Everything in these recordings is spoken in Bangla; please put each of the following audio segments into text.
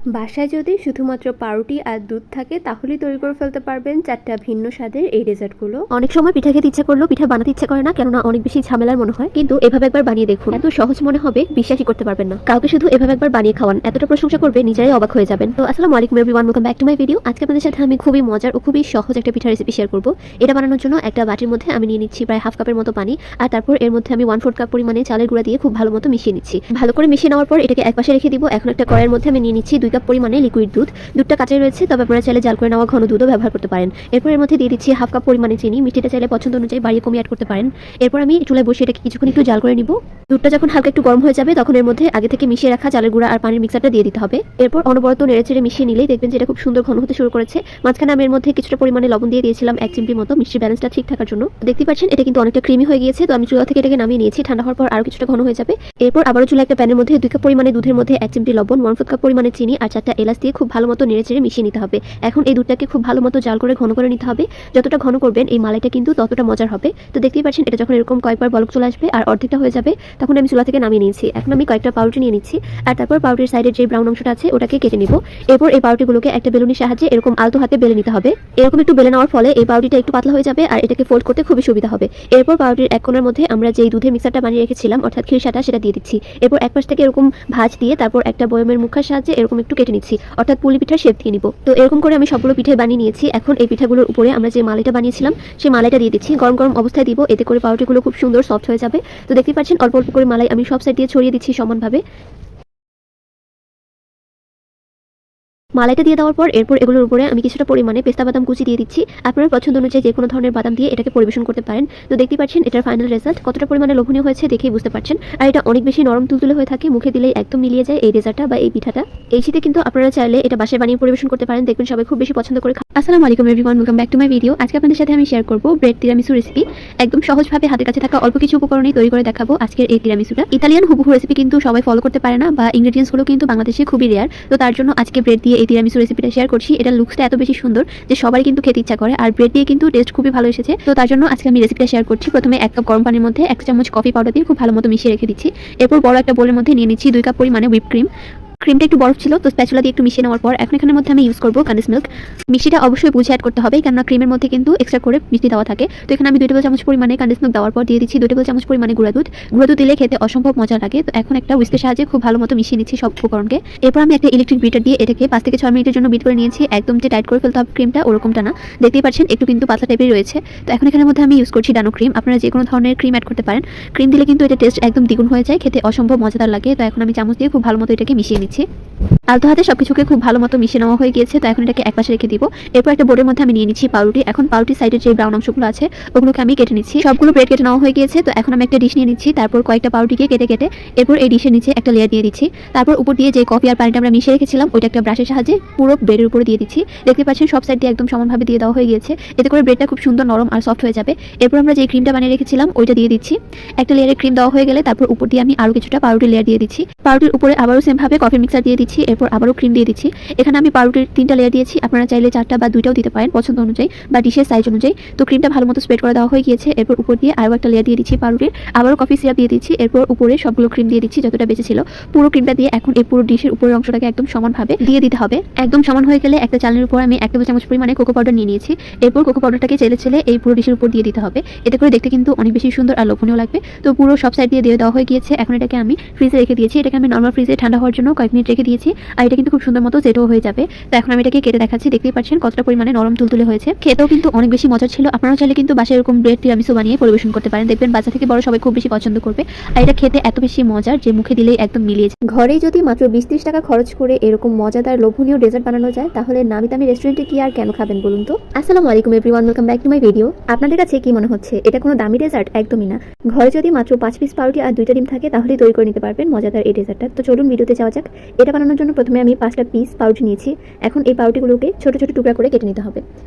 বাসায় যদি শুধুমাত্র পাউরুটি আর দুধ থাকে তাহলেই তৈরি করে ফেলতে পারবেন 4টা ভিন্ন স্বাদের এই ডেজার্টগুলো। অনেক সময় পিঠা খেতে ইচ্ছা করলেও পিঠা বানাতে ইচ্ছা করে না, কেননা অনেক বেশি ঝামেলার মনে হয়। কিন্তু এভাবে একবার বানিয়ে দেখুন, এত সহজ মনে হবে বিশ্বাসই করতে পারবেন না। কাউকে শুধু এভাবে একবার বানিয়ে খাওয়ান, এতটা প্রশংসা করবে নিজেরাই অবাক হয়ে যাবেন। তো আসসালামু আলাইকুম everyone, welcome back to my video. আজকে আপনাদের সাথে আমি খুবই মজার ও খুবই সহজ একটা পিঠা রেসিপি শেয়ার করব। এটা বানানোর জন্য একটা বাটির মধ্যে আমি নিয়ে নিচ্ছি প্রায় হাফ কাপের মতো পানি, আর তারপর এর মধ্যে আমি 1/4 কাপ পরিমাণে চালের গুঁড়া দিয়ে খুব ভালো মতো মিশিয়ে নিচ্ছি। ভালো করে মিশিয়ে নেওয়ার পর এটাকে একপাশে রেখে দিব। এখন একটা কড়াইয়ের মধ্যে আমি নিয়ে নিচ্ছি 2 কাপ পরিমাণে লিকুইড দুধ। দুধটা কাঁচাই রয়েছে, তবে আপনারা চাইলে জাল করে নেওয়া ঘন দুধও ব্যবহার করতে পারেন। এরপর এর মধ্যে দিয়ে দিচ্ছি হাফ কাপ পরিমাণে চিনি। মিষ্টিটা চাইলে পছন্দ অনুযায়ী বাড়িয়ে কমিয়ে অ্যাড করতে পারেন। এরপর আমি চুলায় বসিয়ে এটাকে কিছুক্ষণ একটু জাল করে নিব। দুধটা যখন হালকা একটু গরম হয়ে যাবে তখন এর মধ্যে আগে থেকে মিশিয়ে রাখা চালের গুঁড়া আর পানির মিক্সারটা দিয়ে দিতে হবে। এরপর অনবরত নেড়েচেড়ে মিশিয়ে নিলেই দেখবেন যে এটা খুব সুন্দর ঘন হতে শুরু করেছে। মাঝখানে আমি এর মধ্যে কিছুটা পরিমাণে লবণ দিয়ে দিয়েছিলাম 1 চিমটির মতো, মিষ্টির ব্যালেন্সটা ঠিক থাকার জন্য। দেখতে পাচ্ছেন এটা কিন্তু অনেকটা ক্রিমি হয়ে গিয়েছে। তো আমি চুলা থেকে এটাকে নামিয়ে নিয়েছি, ঠান্ডা হওয়ার পর আরো কিছুটা ঘন হয়ে যাবে। এরপর আবারও চুলা একটা প্যানের মধ্যে 2 কাপ পরিমাণে দুধের মধ্যে 1 চিমটি লবণ, 1/4 কাপ পরিমাণে চিনি আর 4টা এলাচ দিয়ে খুব ভালো মতো নেড়েচেড়ে মিশিয়ে নিতে হবে। এখন এই দুধটাকে খুব ভালো মতো জাল করে ঘন করে নিতে হবে। যতটা ঘন করবেন এই মালাইটা কিন্তু ততটা মজার হবে। তো দেখতেই পাচ্ছেন এটা যখন এরকম কয়েকবার বলক চলে আসবে আর অর্ধেকটা হয়ে যাবে তখন আমি চুলা থেকে নামিয়ে নিয়েছি। এখন আমি কয়েকটা পাউরুটি নিয়ে নিচ্ছি আর তারপর পাউরুটির সাইডের যে ব্রাউন অংশটা আছে ওটাকে কেটে নিব। এরপর এই পাউরুটিগুলোকে একটা বেলুনির সাহায্যে এরকম আলতো হাতে বেলে নিতে হবে। এরকম একটু বেলে নেওয়ার ফলে এই পাউরুটিটা একটু পাতলা হয়ে যাবে আর এটাকে ফোল্ড করতে খুবই সুবিধা হবে। এরপর পাউরুটির এক কোণার মধ্যে আমরা যেই দুধের মিক্সারটা বানিয়ে রেখেছিলাম অর্থাৎ খিরসাটা সেটা দিয়ে দিচ্ছি। এরপর এক পাশ থেকে এরকম ভাঁজ দিয়ে তারপর একটা বয়মের মুখার সাহায্যে এরকম একটু কেটে নিচ্ছি, অর্থাৎ পুলি পিঠার শেপ দিয়ে নিব। তো এরকম করে আমি সবগুলো পিঠে বানিয়ে নিয়েছি। এখন এই পিঠাগুলোর উপরে আমরা যে মালাইটা বানিয়েছিলাম সেই মালাইটা দিয়ে দিচ্ছি। গরম গরম অবস্থায় দিব, এতে করে পাউরুটিগুলো খুব সুন্দর সফট হয়ে যাবে। তো দেখতে পাচ্ছেন অল্প অল্প করে মালাই আমি সব সাইড দিয়ে ছড়িয়ে দিচ্ছি সমানভাবে। মালাইটা দিয়ে দেওয়ার পর এরপর এগুলোর উপরে আমি কিছুটা পরিমাণে পেস্তা বাদাম কুচি দিয়ে দিচ্ছি। আপনার পছন্দ অনুযায়ী যে কোনো ধরনের বাদাম দিয়ে এটাকে পরিবেশন করতে পারেন। তো দেখতে পাচ্ছেন এটার ফাইনাল রেজাল্ট কতটা পরিমাণে লোভনীয় হয়েছে দেখেই বুঝতে পারছেন। আর এটা অনেক বেশি নরম তুলতুলে হয়ে থাকে, মুখে দিলেই একদম মিলিয়ে যায় এই ডেজার্টটা বা এই পিঠাটা। এই শীতে কিন্তু আপনারা চাইলে এটা বাসায় বানিয়ে পরিবেশন করতে পারেন, দেখবেন সবাই খুব বেশি পছন্দ করে। আসসালামু আলাইকুম everyone, welcome back to my video. আজকে আপনাদের সাথে আমি শেয়ার করব ব্রেড তিরামিসু রেসিপি। একদম সহজভাবে হাতের কাছে থাকা অল্প কিছু উপকরণেই তৈরি করে দেখাবো আজকের এই তিরামিসুটা। ইতালিয়ান হুবহু রেসিপি কিন্তু সবাই ফলো করতে পারে না, বা ইনগ্রেডিয়েন্টস গুলো কিন্তু বাংলাদেশে খুবই রেয়ার। তো তার জন্য আজকে ব্রেড দিয়ে এই তিরামিসু রেসিপিটা শেয়ার করছি। এটা লুকসটা এত বেশি সুন্দর যে সবারই কিন্তু খেতে ইচ্ছা করে, আর ব্রেড দিয়ে কিন্তু টেস্ট খুবই ভালো এসেছে। তো তার জন্য আজকে আমি রেসিপিটা শেয়ার করছি। প্রথমে 1 কাপ গরম পানির মধ্যে 1 চামচ কফি পাউডার দিয়ে খুব ভালো মতো মিশিয়ে রেখে দিচ্ছি। এরপর বড় একটা বোলের মধ্যে নিয়ে নিচ্ছি 2 কাপ পরিমাণে হুইপ ক্রিম। ক্রিমটা একটু বরফ ছিল, তো স্প্যাচুলা দিয়ে একটু মিশিয়ে নেওয়ার পর এখন এখানের মধ্যে আমি ইউজ করব কনডেন্স মিল্ক। মিষ্টিটা অবশ্যই বুঝে অ্যাড করতে হবে, কেননা ক্রিমের মধ্যে কিন্তু এক্সট্রা করে মিষ্টি দেওয়া থাকে। তো এখানে আমি 2 টেবিল চামচ পরিমাণে কনডেন্স মিল্ক দেওয়ার পর দিয়ে দিচ্ছি 2 টেবিল চামচ পরিমাণে গুঁড়া দুধ। গুঁড়া দুধ দিলে খেতে অসম্ভব মজা লাগে। তো এখন একটা হুইস্কের সাহায্যে খুব ভালো মতো মিশিয়ে নিচ্ছি সব উপকরণকে। এরপর আমি একটা ইলেকট্রিক বিটার দিয়ে এটাকে 5 থেকে 6 মিনিটের জন্য বিট করে নিয়েছি। একদম যে টাইট করে ফেলতে হবে ক্রিমটা ওরকমটা না, দেখতেই পাচ্ছেন একটু কিন্তু পাতলা টাইপের রয়েছে। তো এখন এখানের মধ্যে আমি ইউজ করছি ডানো ক্রিম। আপনারা যে কোনো ধরনের ক্রিম অ্যাড করতে পারেন। ক্রিম দিলে কিন্তু এটা টেস্ট একদম দ্বিগুণ হয়ে যায়, খেতে অসম্ভব মজাদার লাগে। তো এখন আমি চামচ দিয়ে খুব ভালো মতো এটাকে মিশিয়ে নিচ্ছি। আলতো হাতে সবকিছুকে খুব ভালো মতো মিশিয়ে নেওয়া হয়ে গিয়েছে। তো এখন এটাকে একপাশে রেখে দিব। এরপর একটা বোর্ডের মধ্যে আমি নিয়ে নিচ্ছি পাউরুটি। এখন পাউরুটির সাইডের যে ব্রাউন অংশগুলো আছে ওগুলোকে আমি কেটে নিচ্ছি। সবগুলো ব্রেড কেটে নেওয়া হয়ে গিয়েছে। তো এখন আমি একটা ডিশ নিয়ে নিচ্ছি, তারপর কয়েকটা পাউরুটিকে কেটে কেটে এরপর এই ডিশের নিচে একটা লেয়ার দিয়ে দিচ্ছি। তারপর উপর দিয়ে যে কফি আর পানিটা আমরা মিশিয়ে রেখেছিলাম ওইটা একটা ব্রাশের সাহায্যে পুরো ব্রেডের উপরে দিয়ে দিচ্ছি। দেখতে পাচ্ছেন সব সাইড দিয়ে একদম সমানভাবে দিয়ে দেওয়া হয়ে গিয়েছে। এতে করে ব্রেডটা খুব সুন্দর নরম আর সফট হয়ে যাবে। এরপর আমরা যে ক্রিমটা বানিয়ে রেখেছিলাম ওইটা দিয়ে দিচ্ছি। একটা লেয়ারে ক্রিম দেওয়া হয়ে গেলে তারপর উপর দিয়ে আমি আরো কিছুটা পাউরুটি লেয়ার দিয়ে দিচ্ছি। পাউরুটির উপরে আবারও সেম ভাবে কফি মিক্সার দিয়ে দিচ্ছি। এরপর আবারও ক্রিম দিয়ে দিচ্ছি। এখানে আমি পাউরুটির 3টা লেয়ার দিয়েছি, আপনারা চাইলে 4টা বা 2টাও দিতে পারেন পছন্দ অনুযায়ী বা ডিশের সাইজ অনুযায়ী। তো ক্রিমটা ভালো মতো স্প্রেড করে দেওয়া হয়ে গিয়েছে। এরপর উপর দিয়ে আরও একটা লেয়ার দিয়ে দিচ্ছি পাউরুটির, আবারও কফি সিরাপ দিয়ে দিচ্ছি। এরপর উপরে সবগুলো ক্রিম দিয়ে দিচ্ছি যতটা বেঁচে ছিল। পুরো ক্রিমটা দিয়ে এখন এই পুরো ডিশের উপরের অংশটাকে একদম সমানভাবে দিয়ে দিতে হবে। একদম সমান হয়ে গেলে একটা চালনির উপর আমি 1 টেবিল চামচ পরিমাণে কোকো পাউডার নিয়ে নিয়েছি। এরপর কোকো পাউডারটাকে চেলে চেলে এই পুরো ডিশের উপর দিয়ে দিতে হবে। এতে করে দেখতে কিন্তু অনেক বেশি সুন্দর আর লোভনীয় লাগবে। তো পুরো সব সাইড দিয়ে দেওয়া হয়ে গিয়েছে। এখন এটাকে আমি ফ্রিজে রেখে দিয়েছি। এটাকে আমি নর্মাল ফ্রিজে ঠান্ডা হওয়ার জন্য কয়েক মিনিট রেখে দিয়েছি। আর এটা কিন্তু খুব সুন্দর মতো সেটও হয়ে যাবে। তো এখন আমি এটাকে কেটে দেখাচ্ছি। দেখতেই পাচ্ছেন কতটা পরিমাণে নরম তুলতুলে হয়েছে। খেতেও কিন্তু অনেক বেশি মজার ছিল। আপনারা চাইলে কিন্তু বাসায় এরকম ব্রেড তিরামিসু বানিয়ে পরিবেশন করতে পারেন, দেখবেন বাচ্চা থেকে বড় সবাই খুব বেশি পছন্দ করবে। আর এটা খেতে এত বেশি মজার যে মুখে দিলেই একদম মিলিয়ে যায়। ঘরেই যদি মাত্র 20-30 টাকা খরচ করে এরকম মজাদার লোভনীয় ডেজার্ট বানানো যায় তাহলে নামি দামি রেস্টুরেন্টে কি আর কেন খাবেন বলুন তো। আসসালামু আলাইকুম everyone, welcome back to my video. আপনাদের কাছে কি মনে হচ্ছে এটা কোনো দামি ডেজার্ট? একদমই না। ঘরে যদি মাত্র 5 পিস পাউরুটি আর 2টা ডিম থাকে তাহলেই তৈরি করে নিতে পারবেন মজাদার এই ডেজার্টটা। তো চলুন ভিডিওতে যাওয়া যাক। এটা বানানোর জন্য প্রথমে আমি 5টা পিস পাউরুটি নিয়েছি। এখন এই পাউরুটিগুলোকে ছোট ছোট টুকরা করে কেটে নিতে হবে।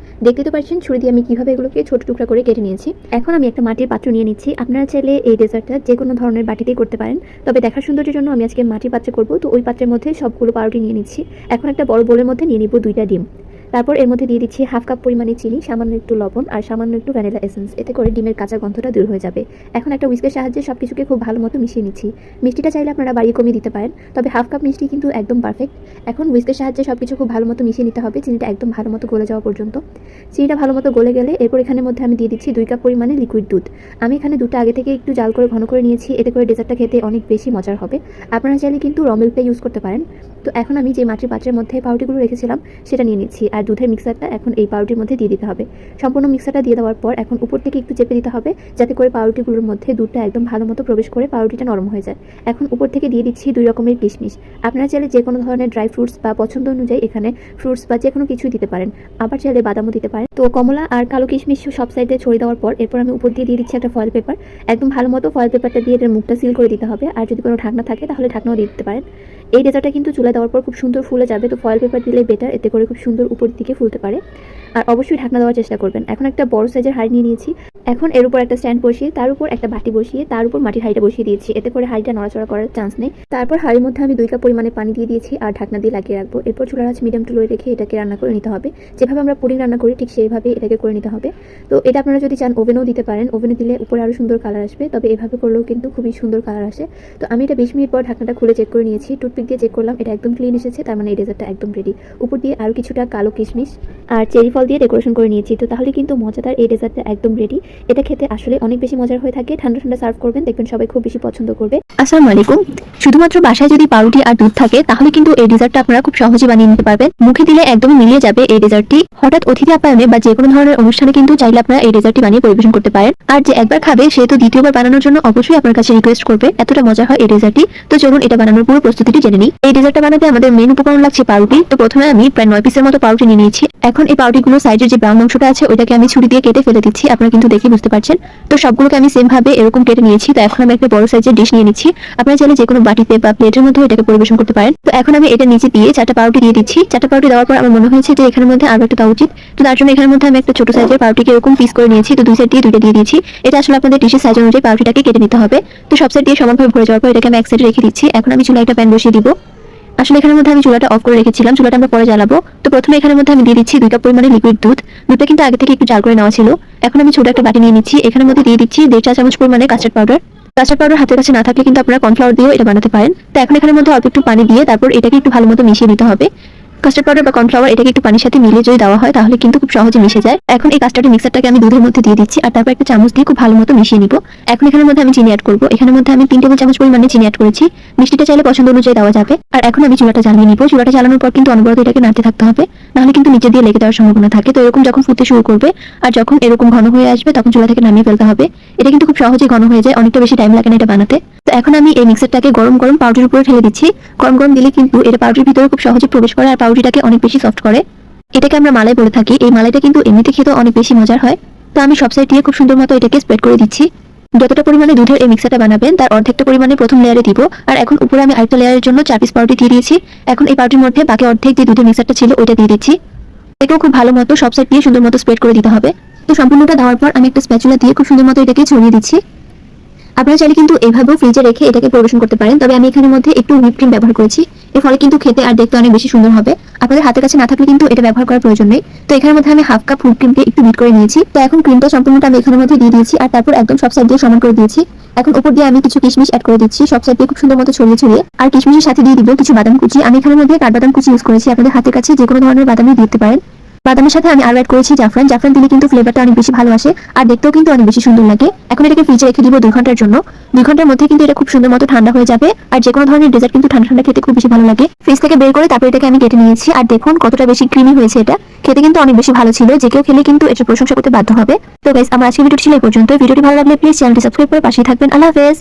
দেখতে তো পাচ্ছেন ছুরি দিয়ে আমি কিভাবে এগুলোকে ছোট টুকরা করে কেটে নিয়েছি। এখন আমি একটা মাটির পাত্র নিয়ে নিচ্ছি। আপনারা চাইলে এই ডেজার্টটা যে কোনো ধরনের বাটিতেই করতে পারেন, তবে দেখার সৌন্দর্যের জন্য আমি আজকে মাটির পাত্রে করব। তো ওই পাত্রের মধ্যে সবগুলো পাউরুটি নিয়ে নিচ্ছি। এখন একটা বড় বোলের মধ্যে নিয়ে নিব 2টা ডিম। তারপর এর মধ্যে দিয়ে দিচ্ছি হাফ কাপ পরিমাণে চিনি, সামান্য একটু লবণ আর সামান্য একটু ভ্যানিলা এসেন্স। এতে করে ডিমের কাঁচা গন্ধটা দূর হয়ে যাবে। এখন একটা হুইস্কের সাহায্যে সব কিছুকে খুব ভালো মতো মিশিয়ে নিচ্ছি। মিষ্টিটা চাইলে আপনারা বাড়িয়ে কমিয়ে দিতে পারেন, তবে হাফ কাপ মিষ্টি কিন্তু একদম পারফেক্ট। এখন হুইস্কের সাহায্যে সব কিছু খুব ভালো মতো মিশিয়ে নিতে হবে, চিনিটা একদম ভালো মতো গলে যাওয়া পর্যন্ত। চিনিটা ভালো মতো গলে গেলে এরপর এখানের মধ্যে আমি দিয়ে দিচ্ছি 2 কাপ পরিমাণে লিকুইড দুধ। আমি এখানে দুধটা আগে থেকে একটু জাল করে ঘন করে নিয়েছি, এতে করে ডেজার্টটা খেতে অনেক বেশি মজার হবে। আপনারা চাইলে কিন্তু র মিল্কটা ইউজ করতে পারেন। তো এখন আমি যে মাটির পাত্রের মধ্যে পাউরুটিগুলো রেখেছিলাম সেটা নিয়ে নিচ্ছি, আর দুধের মিক্সারটা এখন এই পাউরুটির মধ্যে দিয়ে দিতে হবে। সম্পূর্ণ মিক্সারটা দিয়ে দেওয়ার পর এখন উপর থেকে একটু চেপে দিতে হবে, যাতে করে পাউরুটিগুলোর মধ্যে দুধটা একদম ভালো মতো প্রবেশ করে পাউরুটিটা নরম হয়ে যায়। এখন উপর থেকে দিয়ে দিচ্ছি 2 রকমের কিশমিশ। আপনারা চাইলে যে কোনো ধরনের ড্রাই ফ্রুটস বা পছন্দ অনুযায়ী এখানে ফ্রুটস বা যে কোনো কিছুই দিতে পারেন, আবার চাইলে বাদামও দিতে পারেন। তো কমলা আর কালো কিশমিশ সব সাইডে ছড়িয়ে দেওয়ার পর এরপর আমি উপর দিয়ে দিচ্ছি একটা ফয়েল পেপার। একদম ভালো মতো ফয়েল পেপারটা দিয়ে এটার মুখটা সিল করে দিতে হবে, আর যদি কোনো ঢাকনা থাকে তাহলে ঢাকনাও দিয়ে দিতে পারেন। এই ডেজার্টটা কিন্তু চুলায় দেওয়ার পর খুব সুন্দর ফুলে যাবে, তো ফয়েল পেপার দিলে বেটার, এতে করে খুব সুন্দর উপর দিকে ফুলতে পারে। আর অবশ্যই ঢাকনা দেওয়ার চেষ্টা করবেন। এখন একটা বড় সাইজের হাঁড়ি নিয়ে নিয়েছি। এখন এর উপর একটা স্ট্যান্ড বসিয়ে তার উপর একটা বাটি বসিয়ে তার উপর মাটির হাঁড়িটা বসিয়ে দিয়েছি, এতে করে হাঁড়িটা নড়াচড়া করার চান্স নেই। তারপর হাঁড়ির মধ্যে আমি 2 কাপ পরিমাণে পানি দিয়ে দিয়েছি আর ঢাকনা দিয়ে লাগিয়ে রাখবো। এরপর চুলার আঁচ মিডিয়াম টু লো রেখে এটাকে রান্না করে নিতে হবে। যেভাবে আমরা পুডিং রান্না করি ঠিক সেইভাবেই এটাকে করে নিতে হবে। তো এটা আপনারা যদি চান ওভেনেও দিতে পারেন, ওভেনে দিলে উপরে আরও সুন্দর কালার আসবে, তবে এভাবে করলেও কিন্তু খুবই সুন্দর কালার আসে। তো আমি এটা 20 মিনিট পর ঢাকনাটা খুলে চেক করে নিয়েছি, টুথপিক দিয়ে চেক করলাম, এটা একদম ক্লিন এসেছে, তার মানে এই ডেজার্টটা একদম রেডি। উপর দিয়ে আরও কিছুটা কালো কিশমিশ আর চেরি ফল দিয়ে ডেকোরেশন করে নিয়েছি। তো তাহলে কিন্তু মজাদার এই ডেজার্টটা একদম রেডি। এটা খেতে আসলে অনেক বেশি মজার হয়ে থাকে। ঠান্ডা ঠান্ডা সার্ভ করবেন, দেখবেন সবাই খুব বেশি পছন্দ করবে। আসসালামু আলাইকুম। শুধুমাত্র বাসায় যদি পাউরুটি আর দুধ থাকে তাহলে কিন্তু এই ডেজার্টটা আপনারা খুব সহজে বানিয়ে নিতে পারবেন। মুখে দিলে একদমই মিলিয়ে যাবে এই ডেজার্টটি। হঠাৎ অতিথি আপ্যায়নে বা যে কোনো ধরনের অনুষ্ঠানে কিন্তু চাইলে আপনারা এই ডেজার্টটি বানিয়ে পরিবেশন করতে পারেন। আর যে একবার খাবে সে তো দ্বিতীয়বার বানানোর জন্য অবশ্যই আপনার কাছে রিকোয়েস্ট করবে, এতটা মজা হয় এই ডেজার্টটি। তো চলুন এটা বানানোর পুরো প্রস্তুতিটি জেনে নিই। এই ডেজার্টটা বানাতে আমাদের মেন উপকরণ লাগছে পাউরুটি। তো প্রথমে আমি প্রায় 9 পিসের মতো পাউরুটি নিয়ে নিয়েছি। এখন এই পাউরুটিগুলো সাইডের যে ব্রাউন অংশটা আছে ওইটাকে আমি ছুরি দিয়ে কেটে ফেলে দিচ্ছি, আপনারা কিন্তু দেখে বুঝতে পারছেন। তো সবগুলোকে আমি সেম ভাবে এরকম কেটে নিয়েছি। তো এখন আমি একটা বড় সাইজের ডিশ নিয়ে নিচ্ছি। আপনারা চাইলে যে কোনো বাটিতে বা প্লেটের মধ্যে এটাকে পরিবেশন করতে পারেন। তো এখন আমি এটা নিচে দিয়ে 4টা পাউরুটি দিয়ে দিচ্ছি। 4টা পাউরুটি দেওয়ার পর আমার মনে হয়েছে যে এখানের মধ্যে আরো একটা দেওয়া উচিত। তো তার জন্য এখানের মধ্যে আমি একটা ছোট সাইজের পাউরুটিকে এরকম পিস করে নিয়েছি। তো 2 সাইড দিয়ে 2টা দিয়ে দিয়েছি। এটা আসলে আপনাদের ডিশের সাইজ অনুযায়ী পাউরুটিটাকে কেটে নিতে হবে। তো সব সাইড দিয়ে সমানভাবে ভরে যাওয়ার পর এটাকে আমি এক সাইডে রেখে দিচ্ছি। এখন আমি চুলায় একটা প্যান বসিয়ে দিব। আসলে এখানের মধ্যে আমি চুলাটা অফ করে রেখেছিলাম, চুলাটা আমরা পরে জ্বালাবো। তো প্রথমে এখানের মধ্যে আমি দিয়ে দিচ্ছি 2 কাপ পরিমাণে লিকুইড দুধ। দুধটা কিন্তু আগে থেকে একটু জাল করে নেওয়া ছিল। এখন আমি ছোট একটা বাটি নিয়ে নিচ্ছি। এখানের মধ্যে দিয়ে দিচ্ছি 1.5 চা চামচ পরিমাণে কাস্টার্ড পাউডার। কাস্টার্ড পাউডার হাতের কাছে না থাকলে কিন্তু আপনারা কর্নফ্লাওয়ার দিয়েও এটা বানাতে পারেন। তো এখন এখানের মধ্যে অল্প একটু পানি দিয়ে তারপর এটাকে একটু ভালো মতো মিশিয়ে নিতে হবে। কাস্টার্ড পাউডার বা কর্নফ্লাওয়ার এটাকে একটু পানির সাথে মিলিয়ে যদি দেওয়া হয় তাহলে কিন্তু খুব সহজে মিশে যায়। এখন এই কাস্টার্ডের মিক্সারটাকে আমি দুধের মধ্যে দিয়ে দিচ্ছি আর তারপর একটা চামচ দিয়ে খুব ভালো মতো মিশিয়ে নিব। এখন এখানের মধ্যে আমি চিনি অ্যাড করব। এখানের মধ্যে আমি 3 টেবিল চামচ পরিমাণে চিনি অ্যাড করেছি। মিষ্টিটা চাইলে পছন্দ অনুযায়ী দেওয়া যাবে। আর এখন আমি চুলাটা জ্বালিয়ে নিব। চুলাটা জ্বালানোর পর কিন্তু অনবরত এটাকে নাড়তে থাকতে হবে, নাহলে কিন্তু নিচে দিয়ে লেগে যাওয়ার সম্ভাবনা থাকে। তো এরকম যখন ফুটতে শুরু করবে আর যখন এরকম ঘন হয়ে আসবে তখন চুলা থেকে নামিয়ে ফেলতে হবে। এটা কিন্তু খুব সহজেই ঘন হয়ে যায়, অনেকটা বেশি টাইম লাগে না এটা বানাতে। তো এখন আমি এই মিক্সারটাকে গরম গরম পাউরুটির উপরে ঢেলে দিচ্ছি। গরম গরম দিলে কিন্তু এটা পাউরুটির ভিতরে খুব সহজে প্রবেশ করে আর পাউরুটিটাকে অনেক বেশি সফট করে। এটাকে আমরা মালাই বলে থাকি। এই মালাইটা কিন্তু এমনিতে খেতে অনেক বেশি মজার হয়। তো আমি সব সাইড দিয়ে খুব সুন্দর মতো এটাকে স্প্রেড করে দিচ্ছি। যতটা পরিমাণে দুধের এই মিক্সারটা বানাবেন তার অর্ধেকটা পরিমাণে প্রথম লেয়ারে দিব। আর এখন উপরে আমি আরেকটা লেয়ারের জন্য 4 পিস পাউরুটি দিয়ে দিয়েছি। এখন এই পাউরুটির মধ্যে বাকি অর্ধেক যে দুধের মিক্সারটা ছিল ওইটা দিয়ে দিচ্ছি। এটাকেও খুব ভালো মতো সব সাইড দিয়ে সুন্দর মতো স্প্রেড করে দিতে হবে। তো সম্পূর্ণটা দেওয়ার পর আমি একটা স্প্যাচুলা দিয়ে খুব সুন্দর মতো এটাকে ছড়িয়ে দিচ্ছি। আপনারা চাইলে কিন্তু এইভাবেও ফ্রিজে রেখে এটাকে পরিবেশন করতে পারেন, তবে আমি এখানের মধ্যে একটু হুইপ ক্রিম ব্যবহার করেছি। এর ফলে কিন্তু খেতে আর দেখতে অনেক বেশি সুন্দর হবে। আপনাদের হাতের কাছে না থাকলে কিন্তু এটা ব্যবহার করার প্রয়োজন নেই। তো এখানের মধ্যে আমি হাফ কাপ হুইপ ক্রিমকে একটু বিট করে নিয়েছি। তো এখন ক্রিমটা সম্পূর্ণটা আমি এখানের মধ্যে দিয়ে দিয়েছি আর তারপর একদম সব সাইড দিয়ে সমান করে দিয়েছি। এখন উপর দিয়ে আমি কিছু কিশমিশ অ্যাড করে দিচ্ছি সব সাইড দিয়ে খুব সুন্দর মতো ছড়িয়ে ছড়িয়ে। আর কিশমিশের সাথে দিয়ে দিব কিছু বাদাম কুচি। আমি এখানের মধ্যে কাঠবাদাম কুচি ইউজ করেছি, আপনাদের হাতের কাছে যে কোনো ধরনের বাদামই দিতে পারেন। বাদামের সাথে আমি আরো অ্যাড করেছি জাফরান। জাফরান দিলে কিন্তু ফ্লেভারটা অনেক বেশি ভালো আসে আর দেখতেও কিন্তু অনেক বেশি সুন্দর লাগে। এখন এটাকে ফ্রিজে রেখে দিব 2 ঘন্টার জন্য। 2 ঘন্টার মধ্যে কিন্তু এটা খুব সুন্দর মতো ঠান্ডা হয়ে যাবে। আর যে কোনো ধরনের ডেজার্ট কিন্তু ঠান্ডা ঠান্ডা খেতে খুব বেশি ভালো লাগে। ফ্রিজ থেকে বের করে তারপর এটাকে আমি কেটে নিয়েছি আর দেখুন কতটা বেশি ক্রিমি হয়েছে। এটা খেতে কিন্তু অনেক বেশি ভালো ছিল, যে কেউ খেলে কিন্তু এটার প্রশংসা করতে বাধ্য হবে। তো গাইস, আমার আজকের ভিডিওটি ছিল এই পর্যন্ত। ভিডিওটি ভালো লাগলে প্লিজ চ্যানেলটি সাবস্ক্রাইব করে পাশেই থাকবেন। আল্লাহ হাফেজ।